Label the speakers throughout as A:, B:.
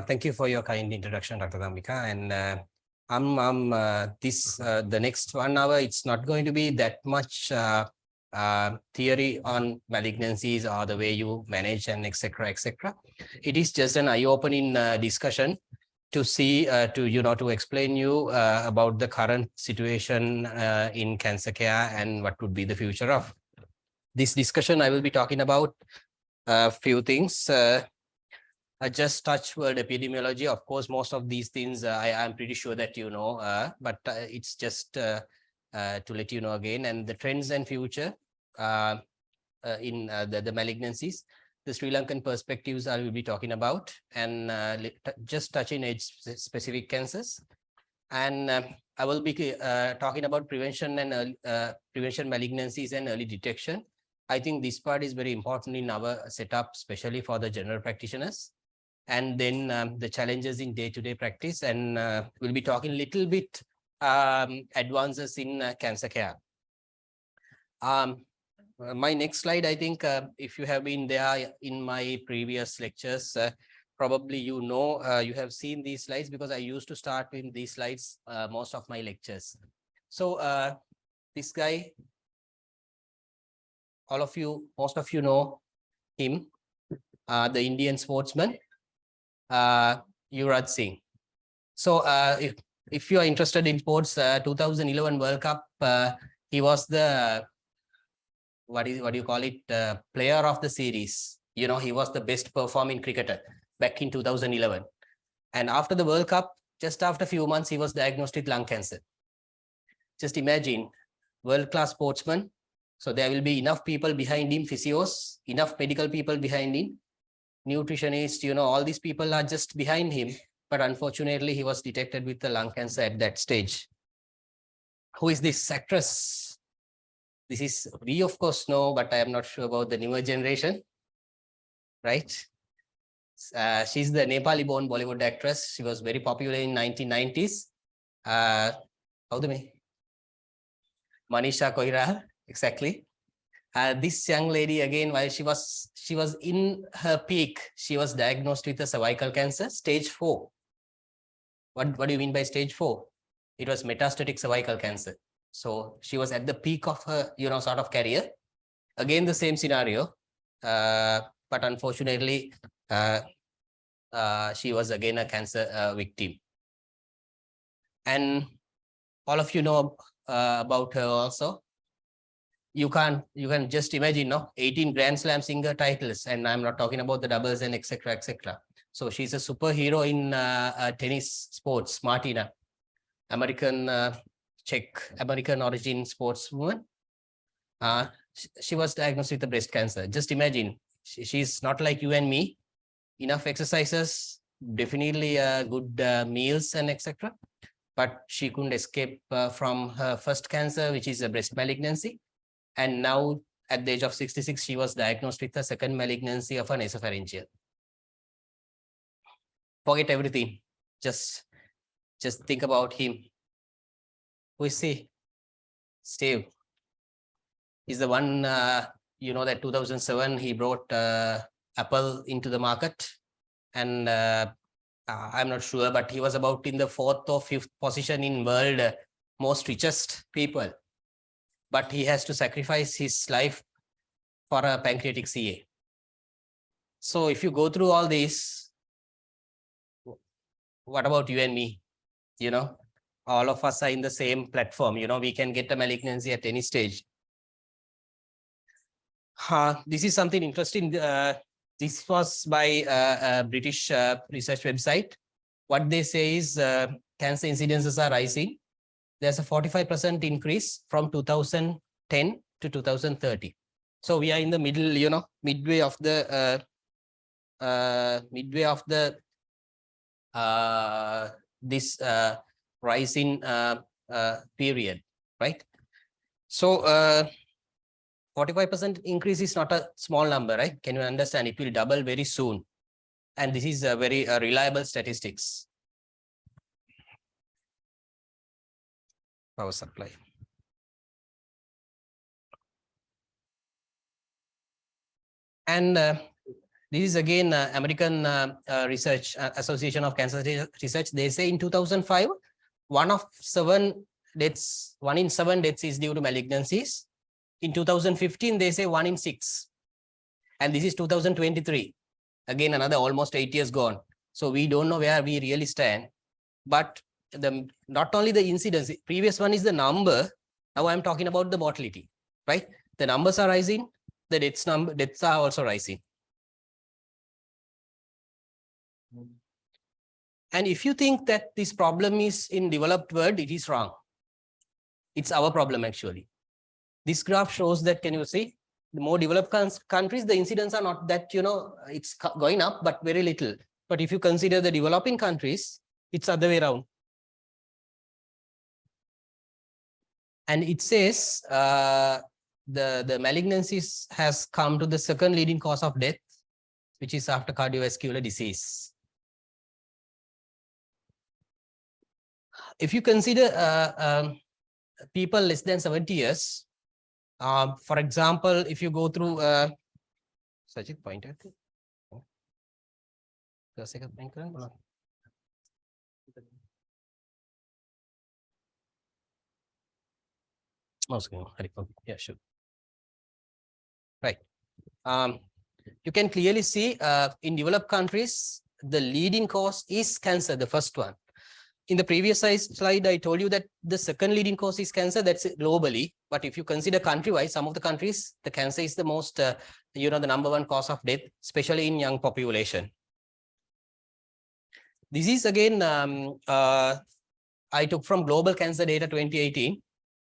A: Thank you for your kind introduction, Dr. Dambika. And the next 1 hour, it's not going to be that much theory on malignancies or the way you manage and etc. etc. It is just an eye-opening discussion to see to explain you about the current situation in cancer care and what would be the future of this discussion. I will be talking about a few things. I just touch word epidemiology. Of course, most of these things I'm pretty sure that you know, but it's just to let you know again. And the trends and future in the malignancies, the Sri Lankan perspectives I will be talking about, and just touching age-specific cancers. And I will be talking about prevention and prevention malignancies and early detection. I think this part is very important in our setup, especially for the general practitioners. And then the challenges in day-to-day practice, and we'll be talking a little bit advances in cancer care. My next slide, I think if you have been there in my previous lectures, probably you know, you have seen these slides because I used to start with these slides most of my lectures. So this guy, most of you know him, the Indian sportsman, Yuvraj Singh. So if you are interested in sports, 2011 World Cup, he was the what do you call it, player of the series. You know, he was the best performing cricketer back in 2011. And after the World Cup, just after a few months, he was diagnosed with lung cancer. Just imagine, world-class sportsman. So there will be enough people behind him, physios, enough medical people behind him, nutritionists, you know, all these people are just behind him. But unfortunately, he was detected with the lung cancer at that stage. Who is this actress? This is, we of course know, but I am not sure about the newer generation, right? She's the Nepali-born Bollywood actress. She was very popular in 1990s. Manisha Koirala, exactly. This young lady, again, while she was in her peak, she was diagnosed with a cervical cancer, stage 4. What do you mean by stage 4? It was metastatic cervical cancer. So she was at the peak of her, sort of career. Again, the same scenario, but unfortunately, she was again a cancer victim. And all of you know about her also. You can just imagine, 18 Grand Slam singer titles, and I'm not talking about the doubles and etc. etc. So she's a superhero in tennis sports. Martina, American origin sportswoman. She was diagnosed with the breast cancer. Just imagine, she's not like you and me. Enough exercises, definitely good meals and etc. But she couldn't escape from her first cancer, which is a breast malignancy. And now, at the age of 66, she was diagnosed with a second malignancy of an esophageal. Forget everything. Just think about him. Who is he? Steve. He's the one, that 2007, he brought Apple into the market. And I'm not sure, but he was about in the 4th or 5th position in world most richest people. But he has to sacrifice his life for a pancreatic CA. So if you go through all this, what about you and me? All of us are in the same platform. We can get a malignancy at any stage. This is something interesting. This was by a British research website. What they say is cancer incidences are rising. There's a 45% increase from 2010 to 2030. So we are in the middle, midway of the this rising period, right? So 45% increase is not a small number, right? Can you understand? It will double very soon. And this is a very reliable statistics. Power supply. And This is again American Research Association of Cancer Research. They say in 2005, 1 in 7 deaths is due to malignancies. In 2015, they say 1 in 6. And this is 2023. Again, another almost 8 years gone. So we don't know where we really stand. But not only the incidence, previous one is the number. Now I'm talking about the mortality, right? The numbers are rising, the deaths are also rising. And if you think that this problem is in developed world, it is wrong. It's our problem actually. This graph shows that, can you see? The more developed countries, the incidents are not that, it's going up, but very little. But if you consider the developing countries, it's other way around. And it says the malignancies has come to the second leading cause of death, which is after cardiovascular disease. If you consider people less than 70 years, for example, if you go through Sajid pointed. Yeah, sure. Right. You can clearly see in developed countries, the leading cause is cancer, the first one. In the previous slide, I told you that the second leading cause is cancer, that's globally. But if you consider country-wise, some of the countries, the cancer is the most, the number one cause of death, especially in young population. This is again, I took from Global Cancer Data 2018.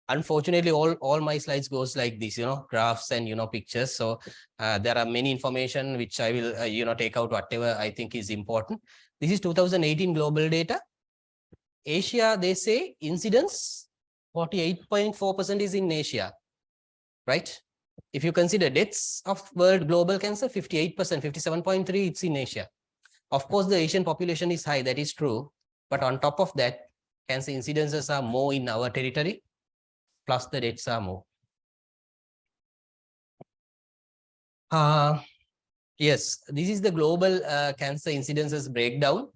A: Unfortunately, all my slides goes like this, graphs and, pictures. So there are many information which I will, take out whatever I think is important. This is 2018 global data. Asia, they say incidence, 48.4% is in Asia, right? If you consider deaths of world global cancer, 58%, 57.3, it's in Asia. Of course, the Asian population is high, that is true. But on top of that, cancer incidences are more in our territory, plus the deaths are more. Yes, this is the global cancer incidences breakdown.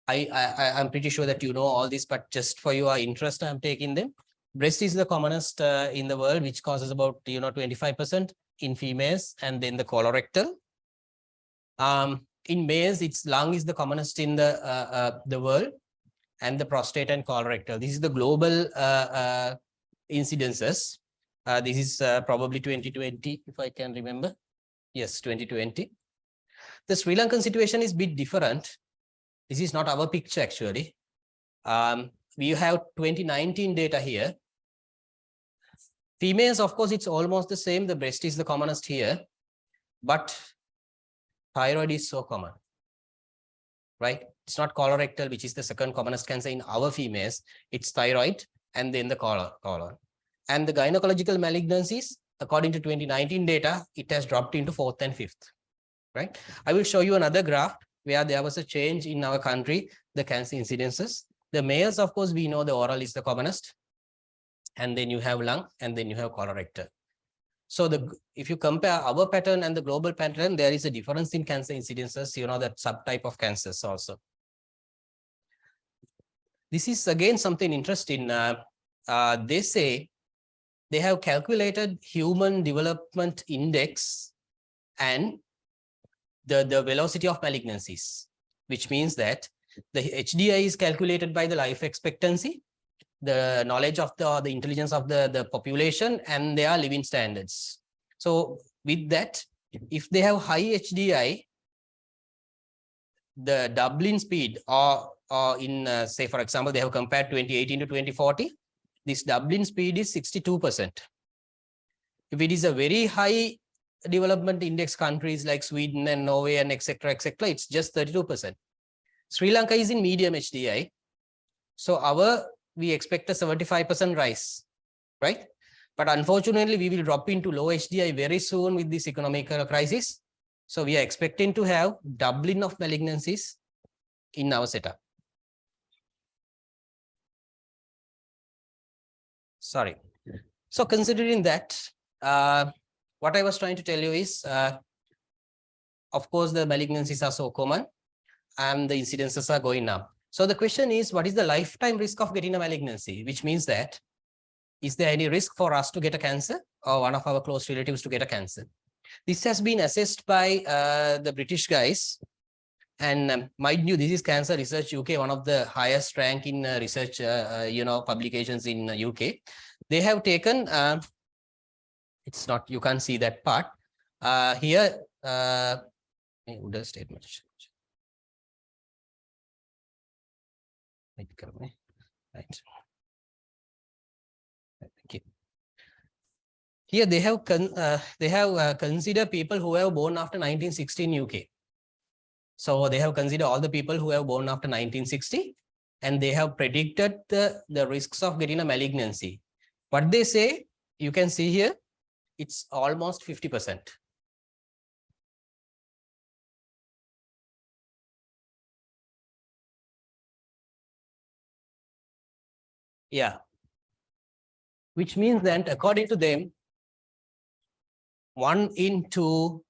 A: I'm pretty sure that you know all this, but just for your interest, I'm taking them. Breast is the commonest in the world, which causes about 25% in females, and then the colorectal. In males, it's lung is the commonest in the world, and the prostate and colorectal. This is the global incidences. This is probably 2020, if I can remember. Yes, 2020. The Sri Lankan situation is a bit different. This is not our picture, actually. We have 2019 data here. Females, of course, it's almost the same. The breast is the commonest here, but thyroid is so common, right? It's not colorectal, which is the second commonest cancer in our females. It's thyroid and then the colon. And the gynecological malignancies, according to 2019 data, it has dropped into 4th and 5th, right? I will show you another graph where there was a change in our country, the cancer incidences. The males, of course, we know the oral is the commonest. And then you have lung, and then you have colorectal. So if you compare our pattern and the global pattern, there is a difference in cancer incidences, that subtype of cancers also. This is again something interesting. They say they have calculated human development index and the velocity of malignancies, which means that the HDI is calculated by the life expectancy, the knowledge of the intelligence of the population, and their living standards. So with that, if they have high HDI, the doubling speed, or in say, for example, they have compared 2018 to 2040, this doubling speed is 62%. If it is a very high development index countries like Sweden and Norway and etc., it's just 32%. Sri Lanka is in medium HDI. So we expect a 75% rise, right? But unfortunately, we will drop into low HDI very soon with this economic crisis. So we are expecting to have doubling of malignancies in our setup. Sorry. So considering that, what I was trying to tell you is, of course, the malignancies are so common and the incidences are going up. So the question is, what is the lifetime risk of getting a malignancy? Which means that, is there any risk for us to get a cancer or one of our close relatives to get a cancer? This has been assessed by the British guys. And mind you, this is Cancer Research UK, one of the highest rank in research, publications in UK. They have taken, it's not, you can't see that part. Here, the statement. Right. Thank you. Here they have considered people who have born after 1960 in UK. So they have considered all the people who have born after 1960, and they have predicted the risks of getting a malignancy. What they say, you can see here, it's almost 50%. Yeah. Which means that according to them, 1 in 2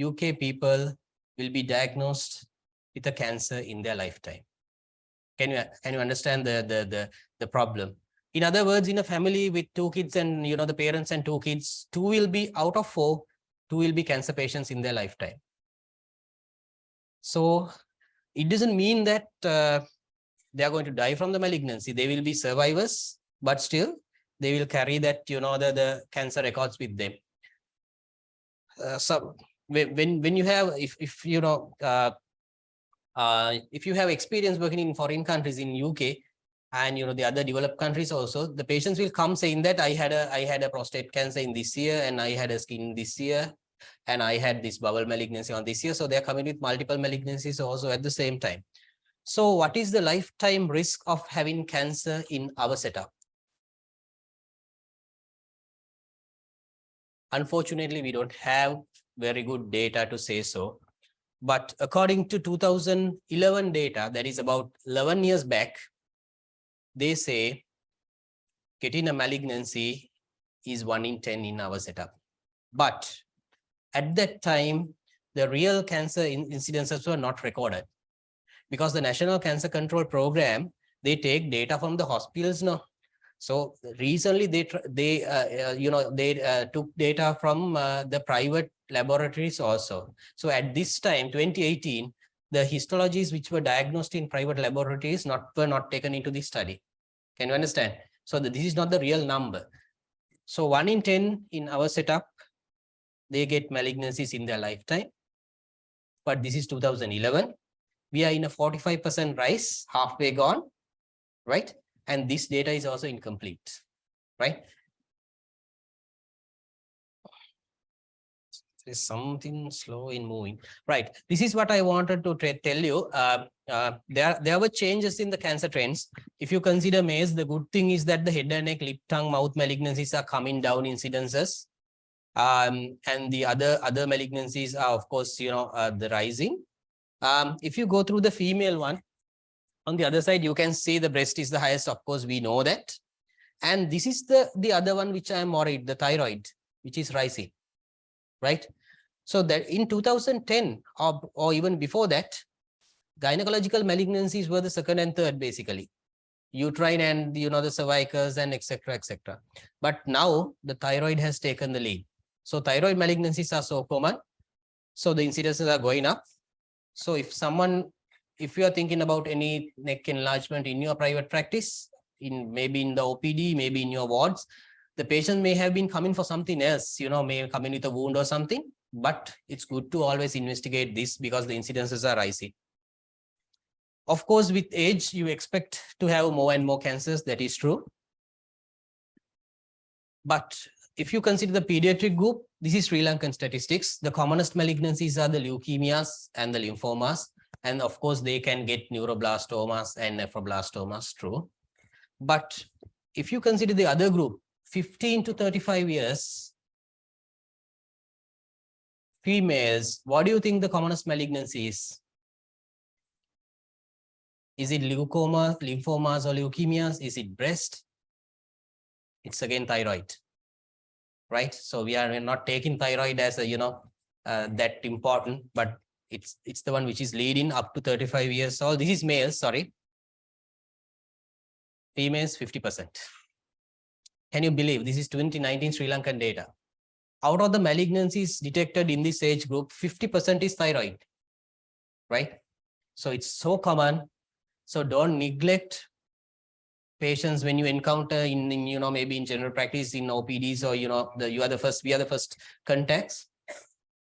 A: UK people will be diagnosed with a cancer in their lifetime. Can you understand the problem? In other words, in a family with 2 kids and the parents and 2 kids, 2 will be out of 4, 2 will be cancer patients in their lifetime. So it doesn't mean that they are going to die from the malignancy. They will be survivors, but still they will carry that the cancer records with them. So when you have, if you have experience working in foreign countries, in UK and the other developed countries also, the patients will come saying that I had a prostate cancer in this year, and I had a skin this year, and I had this bowel malignancy on this year. So they're coming with multiple malignancies also at the same time. So what is the lifetime risk of having cancer in our setup? Unfortunately, we don't have very good data to say so. But according to 2011 data, that is about 11 years back, they say getting a malignancy is 1 in 10 in our setup. But at that time, the real cancer incidences were not recorded, because the National Cancer Control Program, they take data from the hospitals now. So recently they took data from the private laboratories also. So at this time, 2018, the histologies which were diagnosed in private laboratories were not taken into this study. Can you understand? So this is not the real number. So 1 in 10 in our setup, they get malignancies in their lifetime. But this is 2011. We are in a 45% rise, halfway gone, right? And this data is also incomplete, right? There's something slow in moving, right? This is what I wanted to tell you. There were changes in the cancer trends. If you consider males, the good thing is that the head and neck, lip, tongue, mouth malignancies are coming down incidences. And the other malignancies are, of course, the rising. If you go through the female one, on the other side, you can see the breast is the highest. Of course, we know that. And this is the other one which I am worried, the thyroid, which is rising, right? So that in 2010 or even before that, gynecological malignancies were the second and third, basically. Uterine and the cervicals and etc. But now the thyroid has taken the lead. So thyroid malignancies are so common. So the incidences are going up. So if you are thinking about any neck enlargement in your private practice, maybe in the OPD, maybe in your wards, the patient may have been coming for something else, may come in with a wound or something, but it's good to always investigate this because the incidences are rising. Of course, with age, you expect to have more and more cancers. That is true. But if you consider the pediatric group, this is Sri Lankan statistics. The commonest malignancies are the leukemias and the lymphomas. And of course, they can get neuroblastomas and nephroblastomas, true. But if you consider the other group, 15 to 35 years, females, what do you think the commonest malignancy is? Is it leukoma, lymphomas, or leukemias? Is it breast? It's again thyroid, right? So we're not taking thyroid as a, that important, but it's the one which is leading up to 35 years old. This is males, sorry. Females, 50%. Can you believe this is 2019 Sri Lankan data? Out of the malignancies detected in this age group, 50% is thyroid, right? So it's so common. So don't neglect patients when you encounter in maybe in general practice, in OPDs, or we are the first contacts.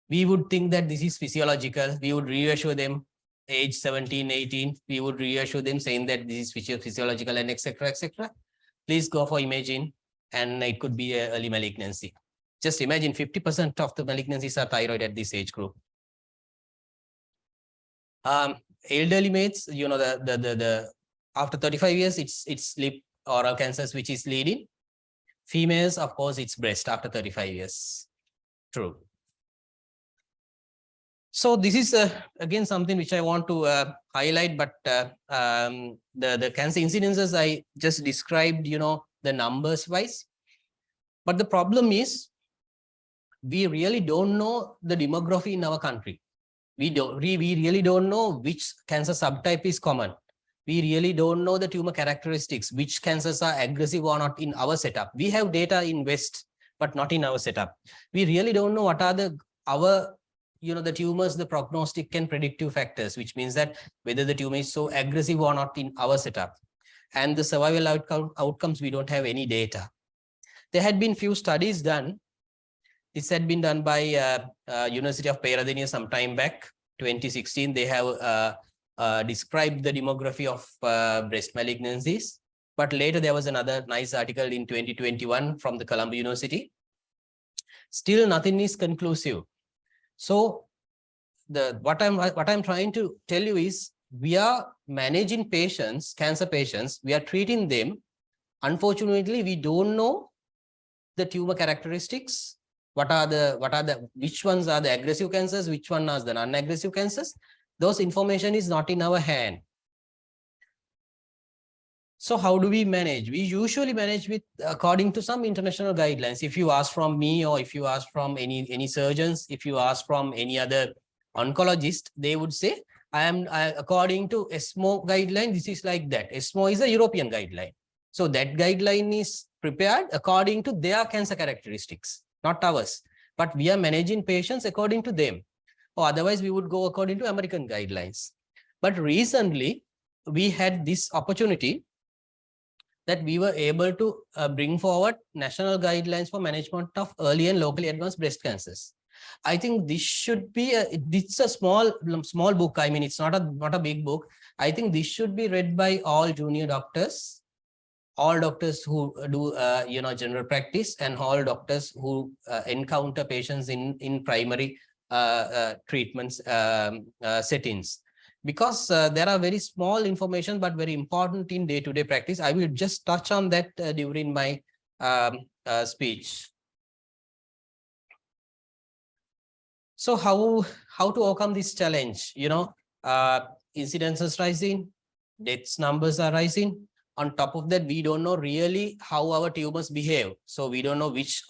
A: We would think that this is physiological. We would reassure them age 17, 18. We would reassure them saying that this is physiological and etc. etc. Please go for imaging, and it could be an early malignancy. Just imagine 50% of the malignancies are thyroid at this age group. Elderly mates, the after 35 years, it's lip oral cancers which is leading. Females, of course, it's breast after 35 years. True. So this is again something which I want to highlight, but the cancer incidences I just described, the numbers wise. But the problem is we really don't know the demography in our country. We really don't know which cancer subtype is common. We really don't know the tumor characteristics, which cancers are aggressive or not in our setup. We have data in West, but not in our setup. We really don't know what are the tumors, the prognostic and predictive factors, which means that whether the tumor is so aggressive or not in our setup. And the survival outcomes, we don't have any data. There had been few studies done. This had been done by University of Peradeniya some time back, 2016. They have described the demography of breast malignancies. But later there was another nice article in 2021 from the Columbia University. Still nothing is conclusive. So what I'm trying to tell you is we are managing patients, cancer patients, we are treating them. Unfortunately, we don't know the tumor characteristics. Which ones are the aggressive cancers, which one are the non-aggressive cancers? Those information is not in our hand. So how do we manage? We usually manage with according to some international guidelines. If you ask from me, or if you ask from any surgeons, if you ask from any other oncologist, they would say, according to ESMO guideline, this is like that. ESMO is a European guideline. So that guideline is prepared according to their cancer characteristics, not ours. But we are managing patients according to them. Or otherwise, we would go according to American guidelines. But recently, we had this opportunity that we were able to bring forward national guidelines for management of early and locally advanced breast cancers. I think this should be it's a small book. I mean, it's not a big book. I think this should be read by all junior doctors, all doctors who do general practice, and all doctors who encounter patients in primary treatments settings. Because there are very small information, but very important in day-to-day practice. I will just touch on that during my speech. So how to overcome this challenge? Incidences rising, deaths numbers are rising. On top of that, we don't know really how our tumors behave. So we don't know which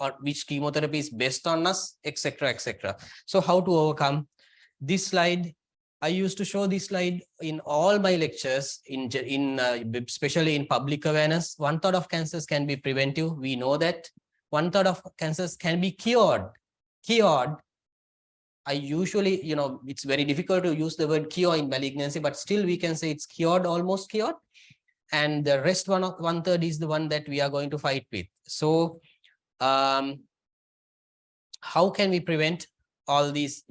A: chemotherapy is best on us, etc., etc. So how to overcome this slide? I used to show this slide in all my lectures, especially in public awareness. 1/3 of cancers can be preventive. We know that 1/3 of cancers can be cured. I usually, it's very difficult to use the word cure in malignancy, but still we can say it's cured, almost cured. And the rest 1/3 is the one that we are going to fight with. So how can we prevent all these,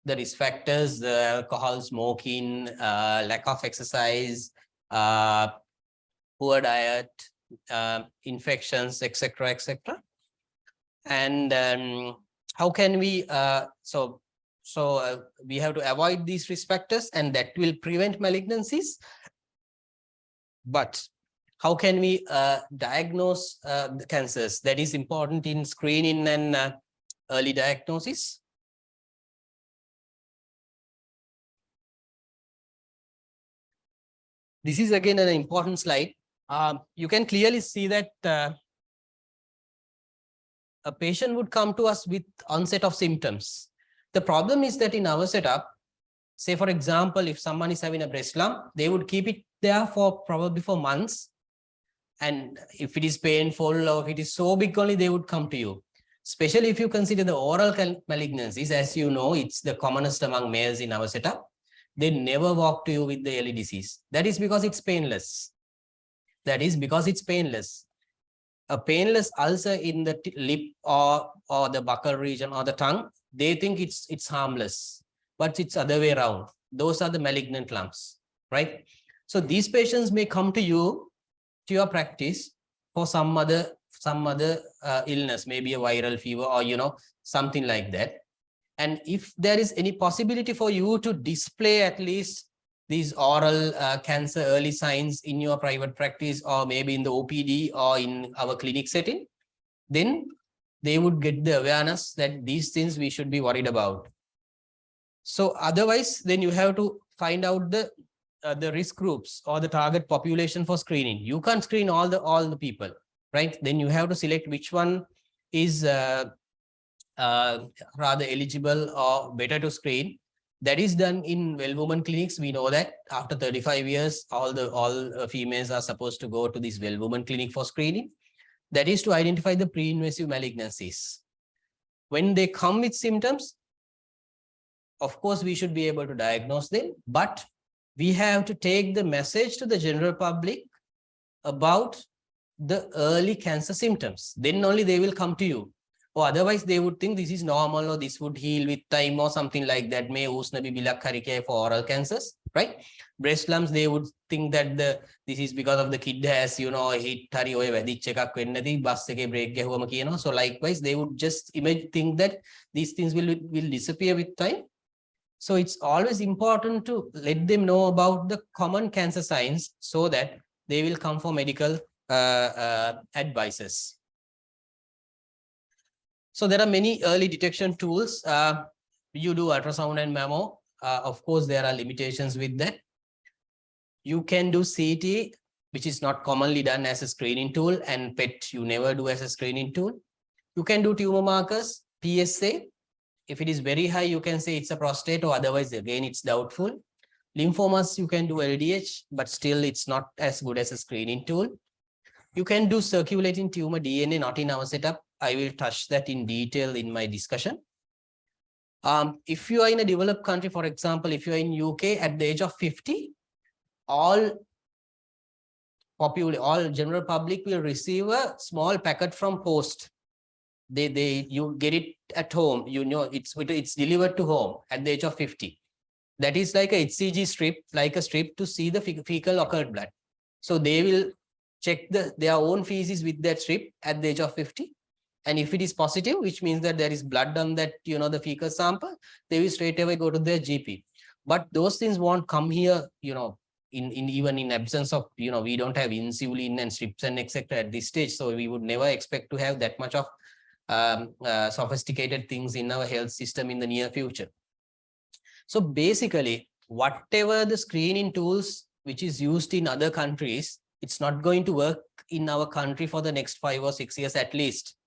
A: the risk factors, the alcohol, smoking, lack of exercise, poor diet, infections, etc., etc. And how can we, we have to avoid these risk factors, and that will prevent malignancies. But how can we diagnose the cancers? That is important in screening and early diagnosis. This is again an important slide. You can clearly see that a patient would come to us with onset of symptoms. The problem is that in our setup, say for example, if someone is having a breast lump, they would keep it there for probably for months. And if it is painful or if it is so big only, they would come to you. Especially if you consider the oral malignancies, as you know, it's the commonest among males in our setup. They never walk to you with the early disease. That is because it's painless. That is because it's painless. A painless ulcer in the lip or the buccal region or the tongue, they think it's harmless, but it's other way around. Those are the malignant lumps, right? So these patients may come to you, to your practice, for some other illness, maybe a viral fever or, you know, something like that. And if there is any possibility for you to display at least these oral cancer early signs in your private practice, or maybe in the OPD or in our clinic setting, then they would get the awareness that these things we should be worried about. So otherwise, then you have to find out the risk groups or the target population for screening. You can't screen all the people, right? Then you have to select which one is rather eligible or better to screen. That is done in well-woman clinics. We know that after 35 years, all females are supposed to go to this well-woman clinic for screening. That is to identify the pre-invasive malignancies. When they come with symptoms, of course, we should be able to diagnose them, but we have to take the message to the general public about the early cancer symptoms. Then only they will come to you. Or otherwise, they would think this is normal or this would heal with time or something like that. May usna bibilak harike for oral cancers, right? Breast lumps, they would think that this is because of the kid has, you know, hit hari oy wedich ekak wenna thi bus ekේ brake gahuwama kiyනවා. So likewise, they would just think that these things will disappear with time. So it's always important to let them know about the common cancer signs so that they will come for medical advices. So there are many early detection tools. You do ultrasound and mammo. Of course, there are limitations with that. You can do CT, which is not commonly done as a screening tool, and PET you never do as a screening tool. You can do tumor markers, PSA. If it is very high, you can say it's a prostate, or otherwise, again, it's doubtful. Lymphomas, you can do LDH, but still it's not as good as a screening tool. You can do circulating tumor DNA, not in our setup. I will touch that in detail in my discussion. If you are in a developed country, for example, if you are in UK at the age of 50, all general public will receive a small packet from post. You get it at home. You know, it's delivered to home at the age of 50. That is like a HCG strip, like a strip to see the fecal occult blood. So they will check their own feces with that strip at the age of 50. And if it is positive, which means that there is blood on that, you know, the fecal sample, they will straight away go to their GP. But those things won't come here, you know, even in absence of, you know, we don't have insulin and strips and etc. at this stage. So we would never expect to have that much of sophisticated things in our health system in the near future. So basically, whatever the screening tools which is used in other countries, it's not going to work in our country for the next 5 or 6 years at least.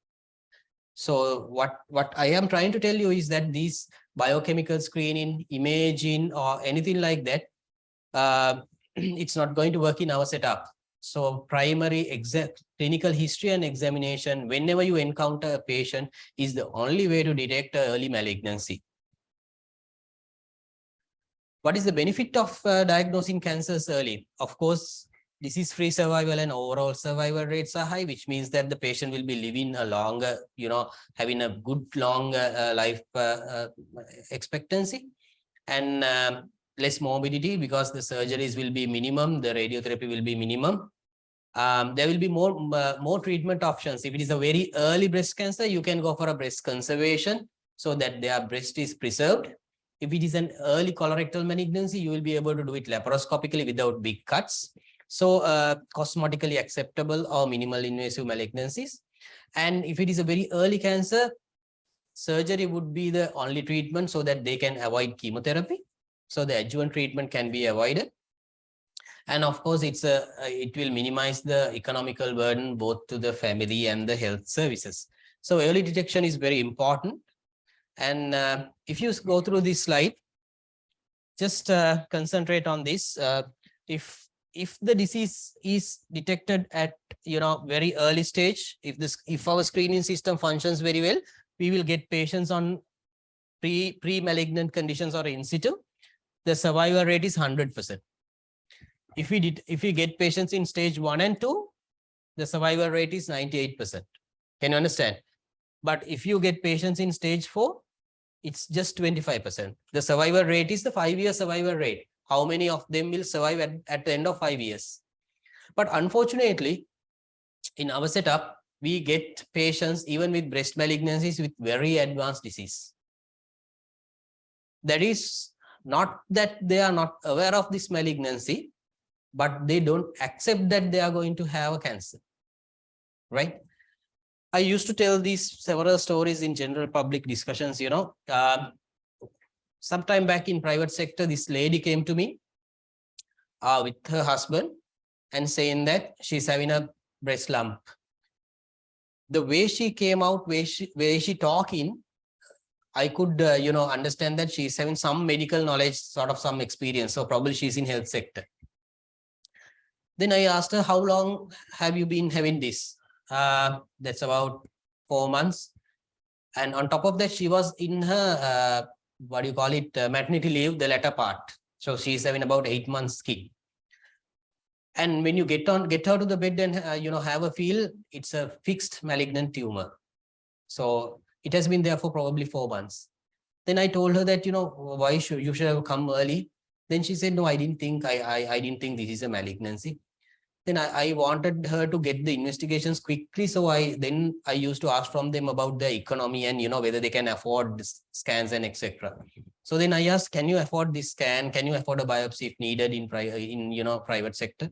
A: So what I am trying to tell you is that these biochemical screening, imaging, or anything like that, it's not going to work in our setup. So primary clinical history and examination, whenever you encounter a patient, is the only way to detect early malignancy. What is the benefit of diagnosing cancers early? Of course, disease-free survival and overall survival rates are high, which means that the patient will be living a longer, you know, having a good long life expectancy, and less morbidity because the surgeries will be minimum, the radiotherapy will be minimum. There will be more treatment options. If it is a very early breast cancer, you can go for a breast conservation so that their breast is preserved. If it is an early colorectal malignancy, you will be able to do it laparoscopically without big cuts. So cosmetically acceptable or minimal invasive malignancies. And if it is a very early cancer, surgery would be the only treatment so that they can avoid chemotherapy. So the adjuvant treatment can be avoided. And of course, it will minimize the economical burden both to the family and the health services. So early detection is very important. And if you go through this slide, just concentrate on this. If the disease is detected at very early stage, if our screening system functions very well, we will get patients on pre-malignant conditions or in situ. The survival rate is 100%. If we get patients in stage 1 and 2, the survival rate is 98%. Can you understand? But if you get patients in stage 4, it's just 25%. The survival rate is the 5-year survival rate. How many of them will survive at the end of 5 years? But unfortunately, in our setup, we get patients even with breast malignancies with very advanced disease. That is not that they are not aware of this malignancy, but they don't accept that they are going to have a cancer, right? I used to tell these several stories in general public discussions, sometime back in private sector, this lady came to me with her husband and saying that she's having a breast lump. The way she came out, way she talking, I could, understand that she's having some medical knowledge, sort of some experience. So probably she's in health sector. Then I asked her, how long have you been having this? That's about 4 months. And on top of that, she was in her, maternity leave, the latter part. So she's having about 8 months skin. And when you get her to the bed and, have a feel, it's a fixed malignant tumor. So it has been there for probably 4 months. Then I told her that, why you should have come early. Then she said, no, I didn't think this is a malignancy. Then I wanted her to get the investigations quickly. So I used to ask from them about the economy and, whether they can afford scans and etc. So then I asked, can you afford this scan? Can you afford a biopsy if needed in private sector?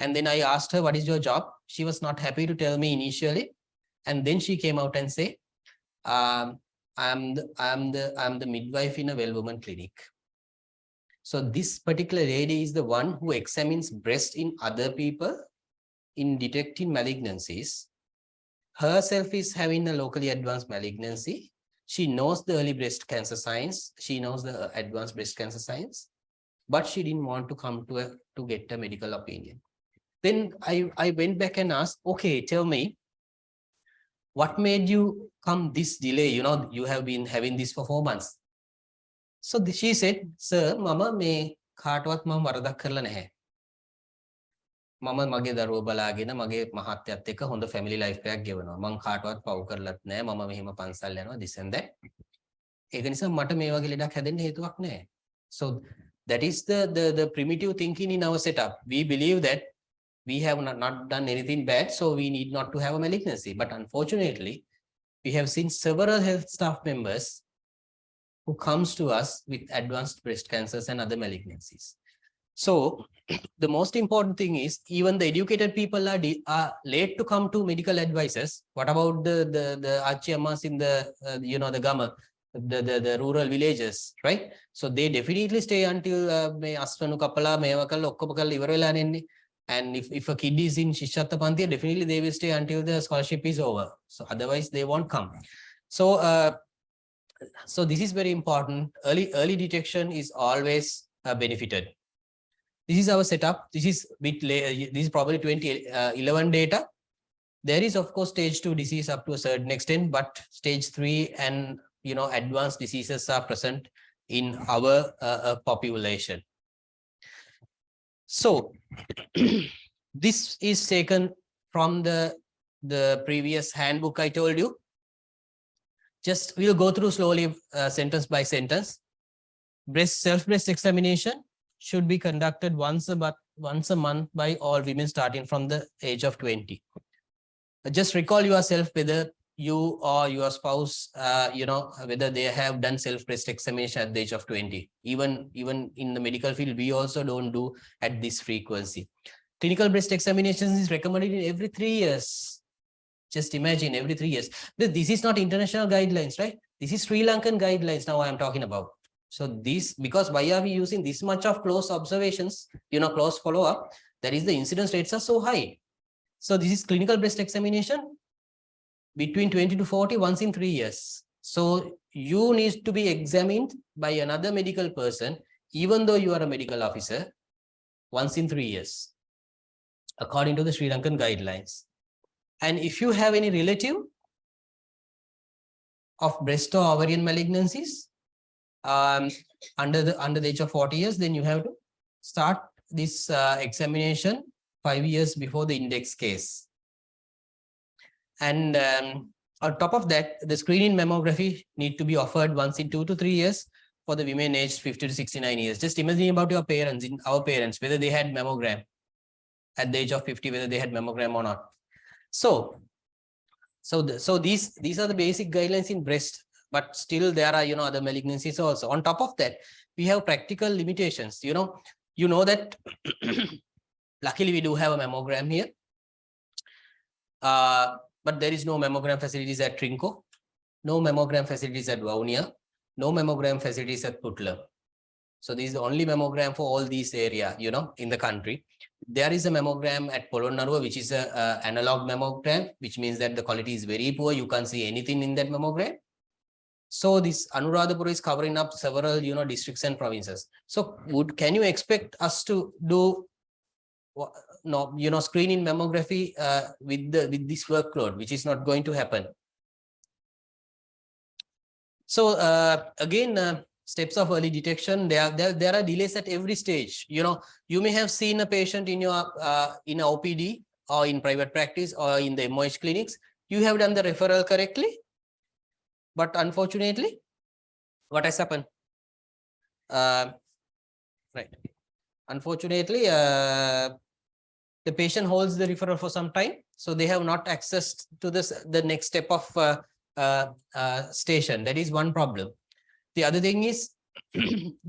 A: And then I asked her, what is your job? She was not happy to tell me initially. And then she came out and say, I'm the midwife in a well-woman clinic. So this particular lady is the one who examines breast in other people in detecting malignancies. Herself is having a locally advanced malignancy. She knows the early breast cancer signs. She knows the advanced breast cancer signs, but she didn't want to come to get a medical opinion. Then I went back and asked, okay, tell me, what made you come this delay? You have been having this for 4 months. So she said, sir, mama me කාටවත් මම වරදක් කරලා නැහැ. මම මගේ දරුවෝ බලාගෙන මගේ මහත්තයත් එක්ක හොඳ family life එකක් ගෙවනවා. මම කාටවත් පව් කරලත් නැහැ. මම මෙහෙම පන්සල් යනවා this and that. ඒක නිසා මට මේ වගේ ලෙඩක් හැදෙන්න හේතුවක් නැහැ. So that is the primitive thinking in our setup. We believe that we have not done anything bad, so we need not to have a malignancy. But unfortunately, we have seen several health staff members who comes to us with advanced breast cancers and other malignancies. So the most important thing is, even the educated people are late to come to medical advisors. What about the Achiamas in the the Gama, the rural villages, right? So they definitely stay until me aswanu kapala mewa kalla okkoma kalla iwara wela nenne. And if a kid is in Shishatta Panthia, definitely they will stay until the scholarship is over. So otherwise they won't come. So so this is very important. Early detection is always benefited. This is our setup. This is probably 2011 data. There is of course stage 2 disease up to a certain extent, but stage 3 and advanced diseases are present in our population. So this is taken from the previous handbook I told you. Just we'll go through slowly sentence by sentence. Self-breast examination should be conducted once a month by all women starting from the age of 20. Just recall yourself whether you or your spouse, whether they have done self-breast examination at the age of 20. Even in the medical field, we also don't do at this frequency. Clinical breast examinations is recommended in every 3 years. Just imagine, every 3 years. This is not international guidelines, right? This is Sri Lankan guidelines now I am talking about. So because why are we using this much of close observations, close follow-up? That is the incidence rates are so high. So this is clinical breast examination between 20 to 40 once in 3 years. So you need to be examined by another medical person, even though you are a medical officer, once in 3 years, according to the Sri Lankan guidelines. And if you have any relative of breast or ovarian malignancies under the age of 40 years, then you have to start this examination 5 years before the index case. And on top of that, the screening mammography need to be offered once in 2 to 3 years for the women aged 50 to 69 years. Just imagine about your parents, our parents, whether they had mammogram at the age of 50, whether they had mammogram or not. So these are the basic guidelines in breast, but still there are, other malignancies also. On top of that, we have practical limitations. You know that luckily we do have a mammogram here. But there is no mammogram facilities at Trinco, no mammogram facilities at Vaunia, no mammogram facilities at Putlam. So this is the only mammogram for all these area, in the country. There is a mammogram at Polonnaruwa, which is a analog mammogram, which means that the quality is very poor. You can't see anything in that mammogram. So this Anuradhapura is covering up several, districts and provinces. So can you expect us to do screening mammography with this workload, which is not going to happen? So again, steps of early detection. There are delays at every stage. You may have seen a patient in your in a OPD or in private practice or in the MOH clinics. You have done the referral correctly, but unfortunately, what has happened? Right. Unfortunately, the patient holds the referral for some time, so they have not accessed to the next step of station. That is one problem. The other thing is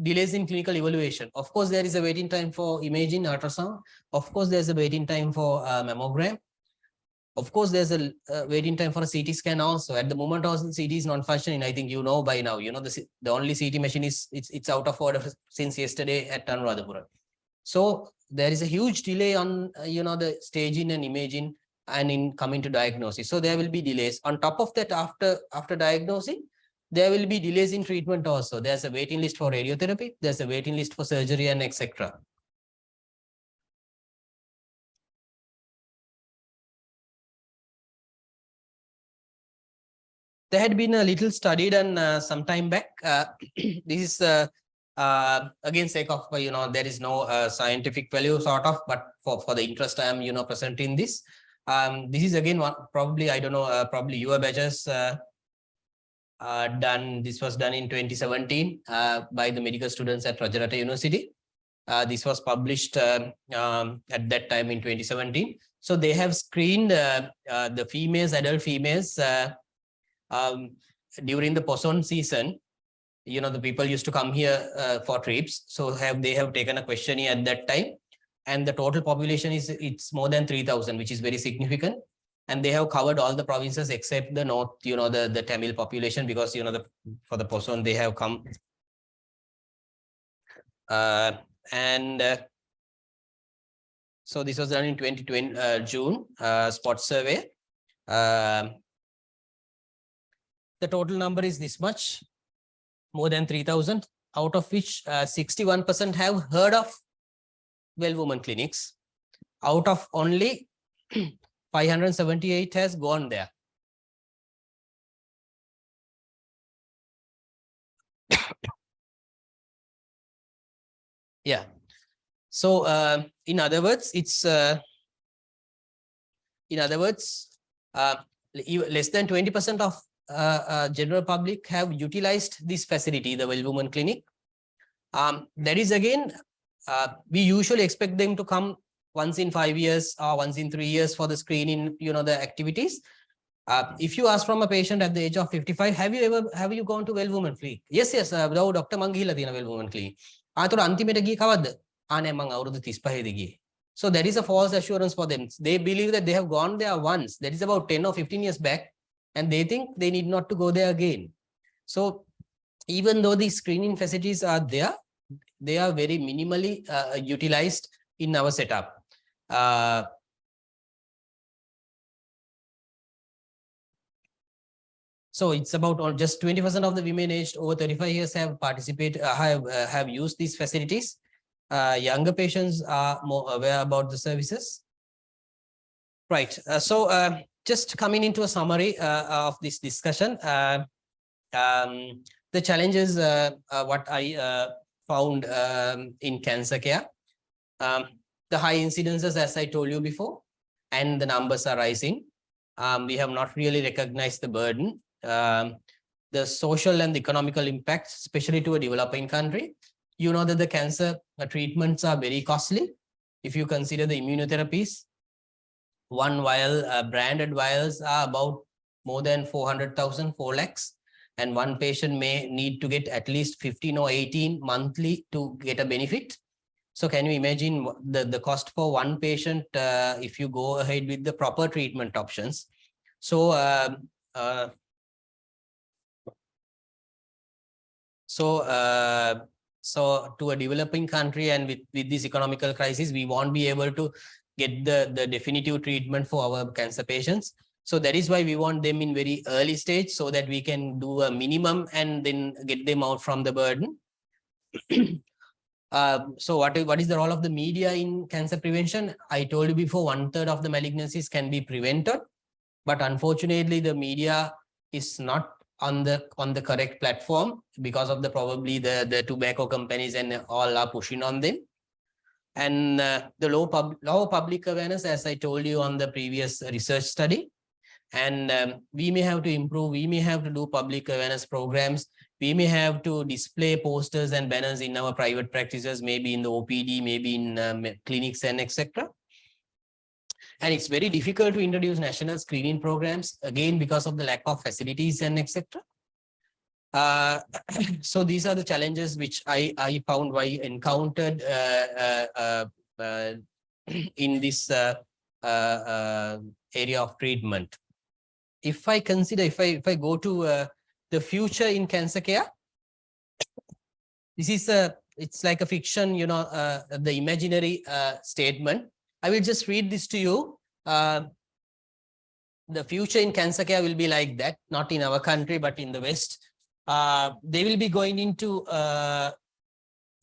A: delays in clinical evaluation. Of course, there is a waiting time for imaging, ultrasound. Of course, there's a waiting time for mammogram. Of course, there's a waiting time for a CT scan also. At the moment, also the CT is not functioning. I think by now. The only CT machine it's out of order since yesterday at Anuradhapura. So there is a huge delay on the staging and imaging and in coming to diagnosis. So there will be delays. On top of that, after diagnosing, there will be delays in treatment also. There's a waiting list for radiotherapy. There's a waiting list for surgery and etc. There had been a little study done some time back. This is again sake of there is no scientific value sort of, but for the interest I am presenting this. This is again one probably I don't know probably your batches done. This was done in 2017 by the medical students at Rajarata University. This was published at that time in 2017. So they have screened the adult females during the poson season. The people used to come here for trips. So they have taken a questionnaire at that time, and the total population it's more than 3,000, which is very significant. And they have covered all the provinces except the north, the Tamil population, because for the poson they have come. So this was done in 2020 June spot survey. The total number is this much, more than 3,000, out of which 61% have heard of Well Woman clinics. Out of only 578 has gone there. Yeah. So in other words, it's less than 20% of general public have utilized this facility, the Well Woman clinic. That is again, we usually expect them to come once in 5 years or once in 3 years for the screening, the activities. If you ask from a patient at the age of 55, have you gone to Well Woman clinic? Yes, Dr. Mangila Dina Well Woman clinic. So that is a false assurance for them. They believe that they have gone there once. That is about 10 or 15 years back. And they think they need not to go there again. So even though these screening facilities are there, they are very minimally utilized in our setup. So it's about just 20% of the women aged over 35 years have have used these facilities. Younger patients are more aware about the services. Right. Just coming into a summary of this discussion, the challenges what I found in cancer care, the high incidences, as I told you before, and the numbers are rising. We have not really recognized the burden, the social and economical impact, especially to a developing country. You know that the cancer treatments are very costly. If you consider the immunotherapies, one vial, branded vials are about more than 400,000, 4 lakhs. And one patient may need to get at least 15 or 18 monthly to get a benefit. So can you imagine the cost for one patient if you go ahead with the proper treatment options? So, so to a developing country and with this economical crisis, we won't be able to get the definitive treatment for our cancer patients. So that is why we want them in very early stage so that we can do a minimum and then get them out from the burden. So what is the role of the media in cancer prevention? I told you before, 1/3 of the malignancies can be prevented, but unfortunately the media is not on the correct platform because of probably the tobacco companies and all are pushing on them. And the low public awareness, as I told you on the previous research study. And we may have to improve, we may have to do public awareness programs, we may have to display posters and banners in our private practices, maybe in the OPD, maybe in clinics and etc. And it's very difficult to introduce national screening programs, again, because of the lack of facilities and etc. So these are the challenges which I found I encountered in this area of treatment. If I consider, if I go to the future in cancer care, this is it's like a fiction, you know, the imaginary statement. I will just read this to you. The future in cancer care will be like that, not in our country, but in the West. They will be going into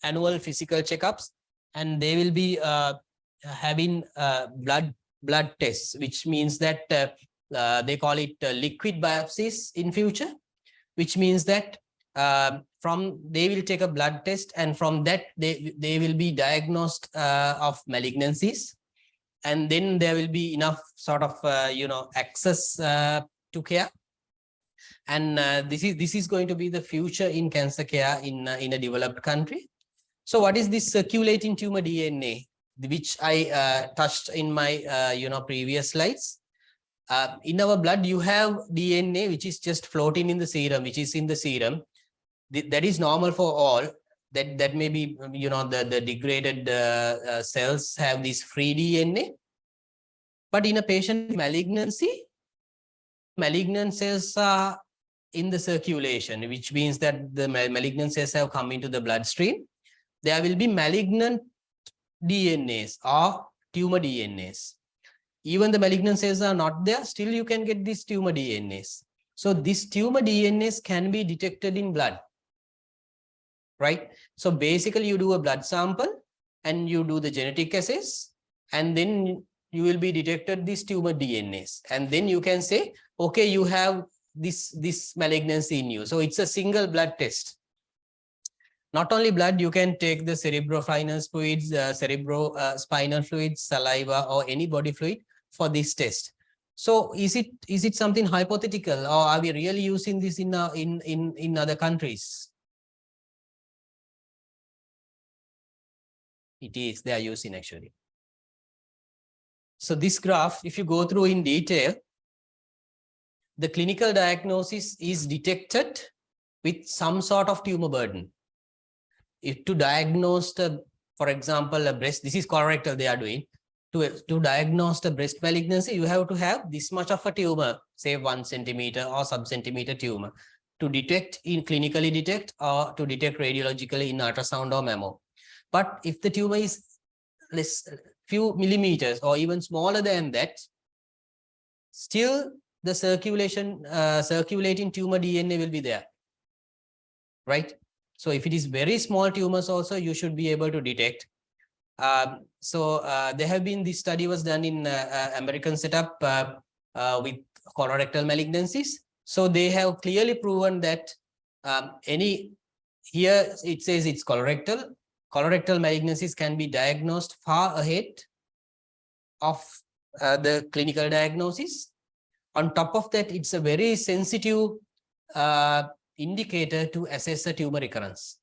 A: annual physical checkups, and they will be having blood tests, which means that they call it liquid biopsies in future, which means that they will take a blood test, and from that they will be diagnosed of malignancies, and then there will be enough sort of you know, access to care. And this is going to be the future in cancer care in a developed country. So what is this circulating tumor DNA, which I touched in my you know, previous slides? In our blood, you have DNA, which is just floating in the serum, which is in the serum. That is normal for all. That may be, you know, the degraded cells have this free DNA. But in a patient malignancy, malignant cells are in the circulation, which means that the malignant cells have come into the bloodstream. There will be malignant DNAs or tumor DNAs. Even the malignant cells are not there, still you can get these tumor DNAs. So these tumor DNAs can be detected in blood, right? So basically you do a blood sample and you do the genetic assays, and then you will be detected these tumor DNAs. And then you can say, okay, you have this malignancy in you. So it's a single blood test. Not only blood, you can take the cerebrospinal fluids, cerebrospinal fluids, saliva, or any body fluid for this test. So is it something hypothetical, or are we really using this in other countries? It is, they are using actually. So this graph, if you go through in detail, the clinical diagnosis is detected with some sort of tumor burden. If to diagnose for example, a breast, this is colorectal they are doing. To diagnose the breast malignancy, you have to have this much of a tumor, say 1 centimeter or sub-centimeter tumor, to detect, clinically detect, or to detect radiologically in ultrasound or mammo. But if the tumor is less, few millimeters or even smaller than that, still the circulating tumor DNA will be there, right? So if it is very small tumors also, you should be able to detect. There have been, this study was done in American setup with colorectal malignancies. So they have clearly proven that here it says it's colorectal malignancies can be diagnosed far ahead of the clinical diagnosis. On top of that, it's a very sensitive indicator to assess a tumor recurrence.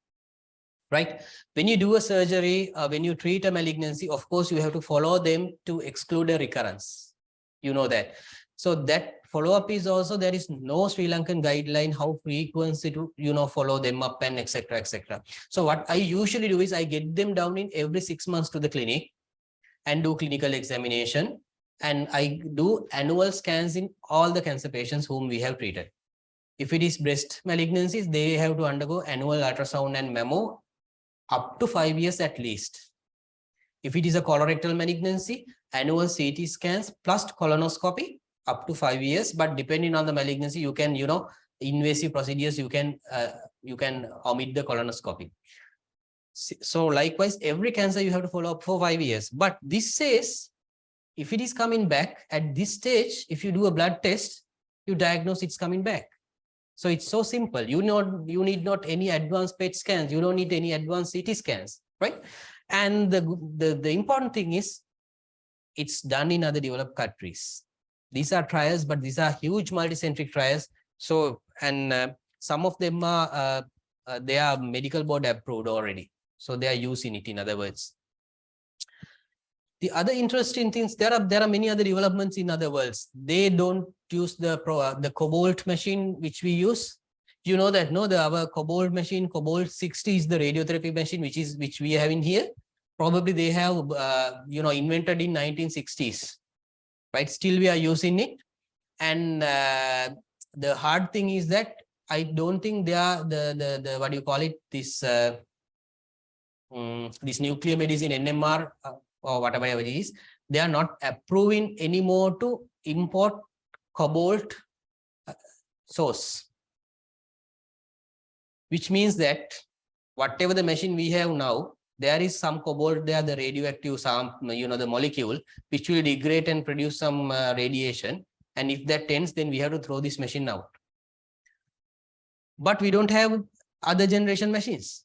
A: Right? When you do a surgery, when you treat a malignancy, of course, you have to follow them to exclude a recurrence. You know that. So that follow-up is also, there is no Sri Lankan guideline how frequency to, follow them up and etc. etc. So what I usually do is I get them down in every 6 months to the clinic and do clinical examination. And I do annual scans in all the cancer patients whom we have treated. If it is breast malignancies, they have to undergo annual ultrasound and mammo up to 5 years at least. If it is a colorectal malignancy, annual CT scans plus colonoscopy up to 5 years. But depending on the malignancy, you can, invasive procedures, you can omit the colonoscopy. So likewise, every cancer you have to follow up for 5 years. But this says, if it is coming back at this stage, if you do a blood test, you diagnose it's coming back. So it's so simple. You need not any advanced PET scans. You don't need any advanced CT scans, right? And the important thing is, it's done in other developed countries. These are trials, but these are huge multicentric trials. So, and some of them are they are medical board approved already. So they are using it, in other words. The other interesting things, there are many other developments in other worlds. They don't use the Cobalt machine which we use. You know that, no? Our Cobalt machine, Cobalt 60 is the radiotherapy machine which we have in here. Probably they have invented in 1960s, right? Still we are using it. And the hard thing is that I don't think they are the what do you call it, this nuclear medicine, NMR, or whatever it is, they are not approving anymore to import cobalt source, which means that whatever the machine we have now, there is some cobalt there, the radioactive, the molecule, which will degrade and produce some radiation. And if that ends, then we have to throw this machine out. But we don't have other generation machines.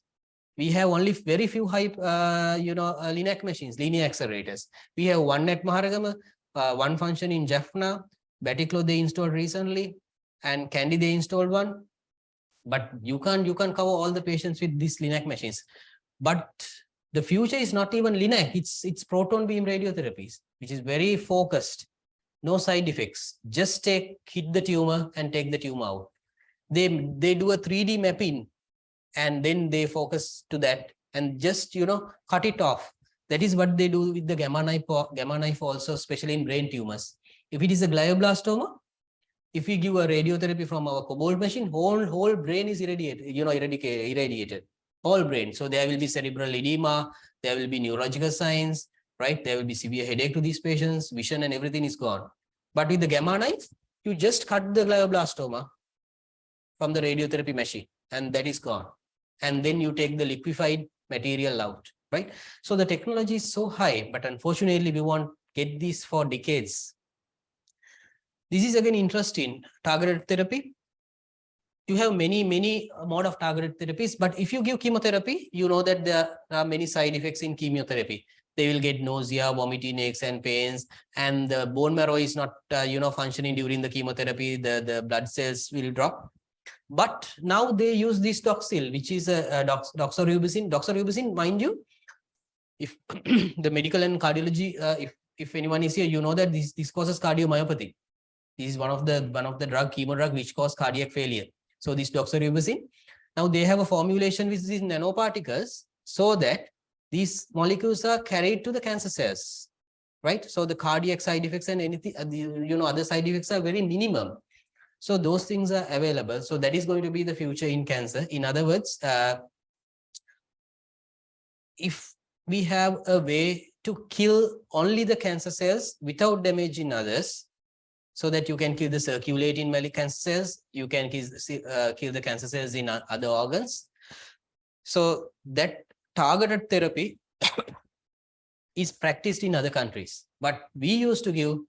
A: We have only very few high, LINAC machines, linear accelerators. We have one at Maharagama, one function in Jaffna, Batiklo they installed recently, and Kandy they installed one. But you can't cover all the patients with these LINAC machines. But the future is not even LINAC, it's proton beam radiotherapies, which is very focused, no side effects. Just hit the tumor and take the tumor out. They do a 3D mapping, and then they focus to that and just, cut it off. That is what they do with the gamma knife also, especially in brain tumors. If it is a glioblastoma, if we give a radiotherapy from our Cobalt machine, whole brain is irradiated, whole brain. So there will be cerebral edema, there will be neurological signs, right? There will be severe headache to these patients, vision and everything is gone. But with the gamma knife, you just cut the glioblastoma from the radiotherapy machine, and that is gone. And then you take the liquefied material out, right? So the technology is so high, but unfortunately we won't get this for decades. This is again interesting. Targeted therapy. You have many mode of targeted therapies, but if you give chemotherapy, you know that there are many side effects in chemotherapy. They will get nausea, vomiting, aches and pains, and the bone marrow is not functioning during the chemotherapy. The blood cells will drop. But now they use this Doxil, which is a doxorubicin. Doxorubicin, mind you, if the medical and cardiology, if anyone is here, you know that this causes cardiomyopathy. This is one of the chemo drug which cause cardiac failure. So this doxorubicin, now they have a formulation with these nanoparticles so that these molecules are carried to the cancer cells, right? So the cardiac side effects and anything, other side effects are very minimum. So those things are available. So that is going to be the future in cancer. In other words, if we have a way to kill only the cancer cells without damaging others, so that you can kill the circulating malignant cancer cells. You can kill the cancer cells in other organs. So that targeted therapy is practiced in other countries. But we used to give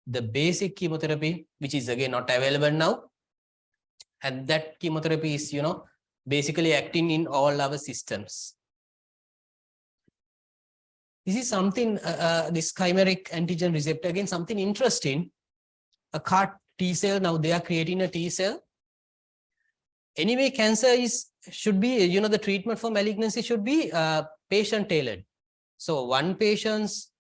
A: the basic chemotherapy, which is again not available now. And that chemotherapy is, basically acting in all our systems. This is something, this chimeric antigen receptor, again, something interesting. A CAR T cell, now they are creating a T cell. Anyway, cancer should be, the treatment for malignancy should be patient tailored. So one patient's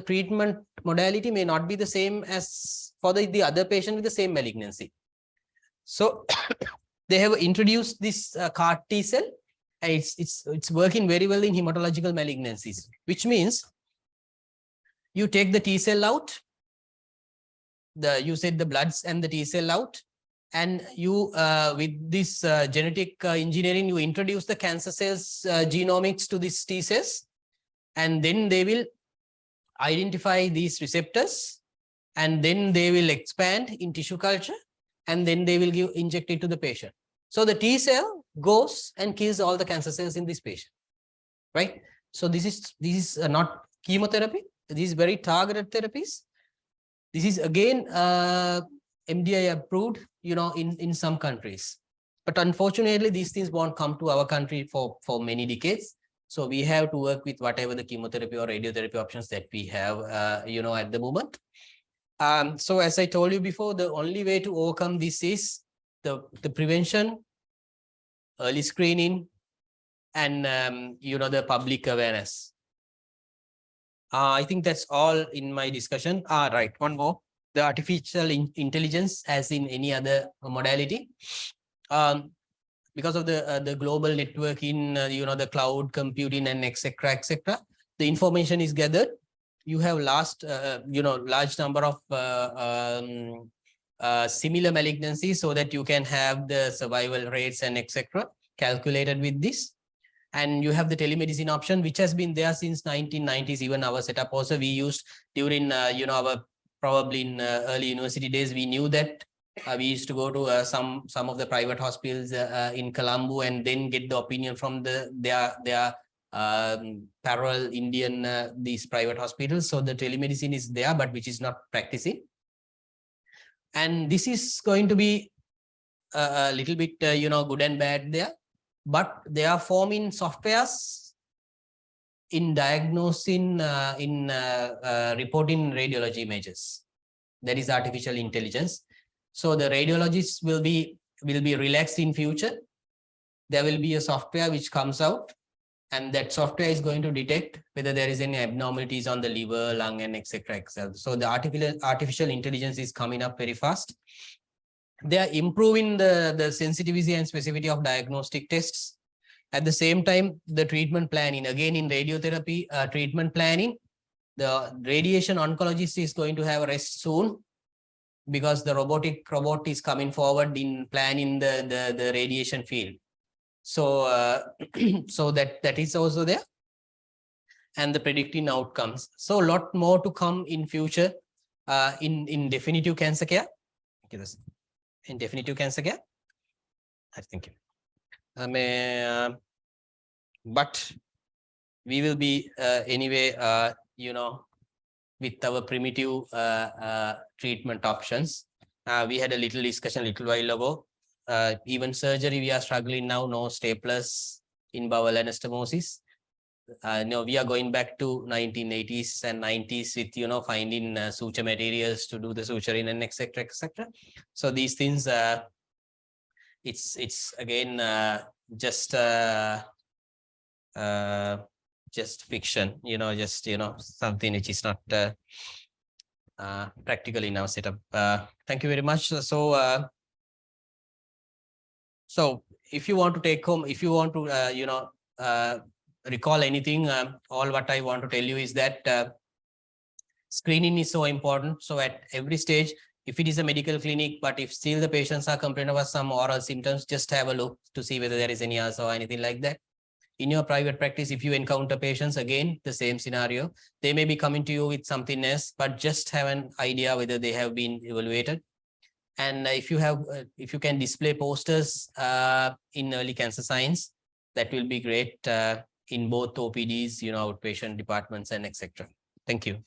A: treatment modality may not be the same as for the other patient with the same malignancy. So they have introduced this CAR T cell, and it's working very well in hematological malignancies, which means you take the T cell out, you set the bloods and the T cell out, and you with this genetic engineering, you introduce the cancer cells genomics to these T cells, and then they will identify these receptors, and then they will expand in tissue culture, and then they will inject it to the patient. So the T cell goes and kills all the cancer cells in this patient, right? So this is not chemotherapy. These very targeted therapies. This is again MDI approved, in some countries. But unfortunately, these things won't come to our country for many decades. So we have to work with whatever the chemotherapy or radiotherapy options that we have, at the moment. So as I told you before, the only way to overcome this is the prevention, early screening, and the public awareness. I think that's all in my discussion. Right, one more. The artificial intelligence, as in any other modality, because of the global networking, the cloud computing and etc., the information is gathered. You have large number of similar malignancies, so that you can have the survival rates and etc. calculated with this. And you have the telemedicine option, which has been there since 1990s. Even our setup also we used during, our probably in early university days, we knew that we used to go to some of the private hospitals in Colombo, and then get the opinion from their parallel Indian, these private hospitals. So the telemedicine is there, but which is not practicing. And this is going to be a little bit, good and bad there. But they are forming softwares in diagnosing, reporting radiology images. That is artificial intelligence. So the radiologists will be relaxed in future. There will be a software which comes out, and that software is going to detect whether there is any abnormalities on the liver, lung, and etc. So the artificial intelligence is coming up very fast. They are improving the sensitivity and specificity of diagnostic tests. At the same time, the treatment planning, again in radiotherapy treatment planning, the radiation oncologist is going to have a rest soon, because the robot is coming forward in planning the radiation field. So so that is also there, and the predicting outcomes. So a lot more to come in future in definitive cancer care. In definitive cancer care, I think. But we will be anyway, with our primitive treatment options. We had a little discussion a little while ago. Even surgery, we are struggling now. No staplers in bowel anastomosis. No, we are going back to 1980s and 90s with, finding suture materials to do the suturing and etc. So these things, it's again just fiction, something which is not practical in our setup. Thank you very much. So if you want to take home, if you want to, recall anything, all what I want to tell you is that screening is so important. So at every stage, if it is a medical clinic, but if still the patients are complaining about some oral symptoms, just have a look to see whether there is any ulcer or anything like that. In your private practice, if you encounter patients, again, the same scenario, they may be coming to you with something else, but just have an idea whether they have been evaluated. And if you can display posters in early cancer science, that will be great in both OPDs, outpatient departments and etc. Thank you.